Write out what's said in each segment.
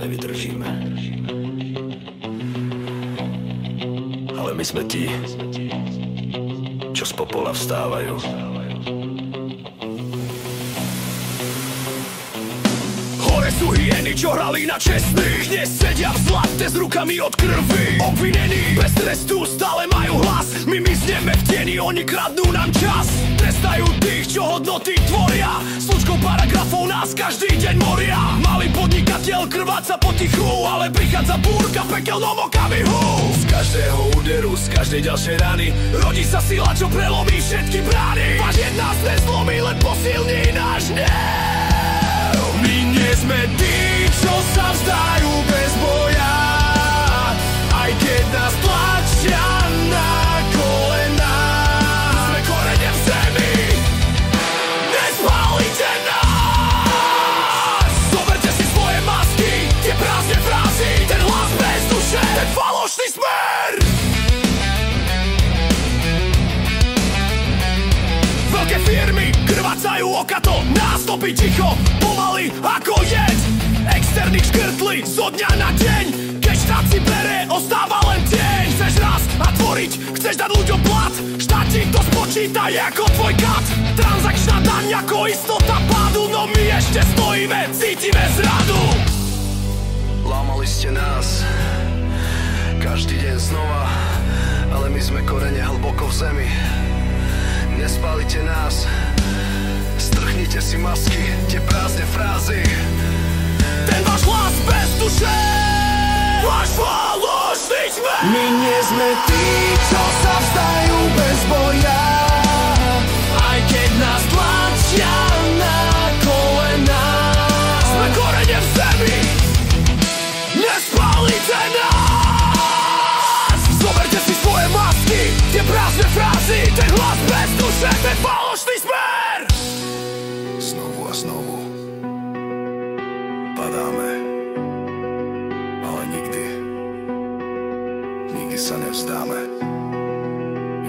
nevydržíme. Ale my sme tí, čo z popola vstávajú. Hore sú hyeny, čo hrali na čestných, dnes sedia v zlate s rukami od krvi. Obvinení bez trestu stále majú hlas, my mizneme v tieni, oni kradnú nám čas. Trestajú tých, čo hodnoty tvoria, slučkou paragrafov nás každý deň moria. Malý podnikateľ krváca potichu, ale prichádza búrka pekelnom okamihu. Z každého úderu, z každej ďalšej rany rodí sa sila, čo prelomí všetky brány. Váš jed nás nezlomí, len posilní náš hnev. My nie sme tí, čo sa vzdajú bez boja, aj keď nás tlačia na kolená. Sme korene v zemi, nespálite nás. Zoberte si svoje masky, tie prázdne frázy, ten hlas bez duše, ten falošný smer. Veľké firmy krvácajú okato, nás topí ticho, pomaly ako jed. Externých škrtli zo dňa na deň, keď štát si bere, ostáva len tieň. Chceš raz a tvoriť, chceš dať ľuďom plat, štát ti to spočíta ako tvoj kat. Transakčná daň ako istota pádu, no my ešte stojíme, cítime zradu. Lámali ste nás každý deň znova, ale my sme korene hlboko v zemi. Nespálite nás, strhnite si masky, tie prázdne frázy, ten váš hlas bez duše, váš falošný smer. my nie sme tí, čo sa vzdajú bez boja, Aj keď nás tlačia na kolená. Sme korene v zemi, nespálite nás. Zoberte si svoje masky, tie prázdne frázy, ten hlas bez duše, ten falošný smer. znovu a znovu padáme, ale nikdy sa nevzdáme.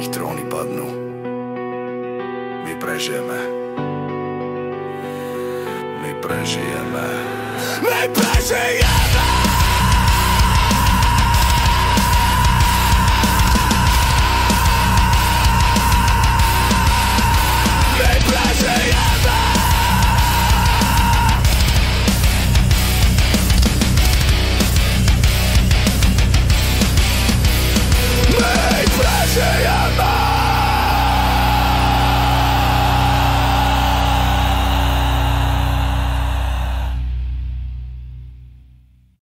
Ich tróny padnú, my prežijeme, my prežijeme. My prežijeme.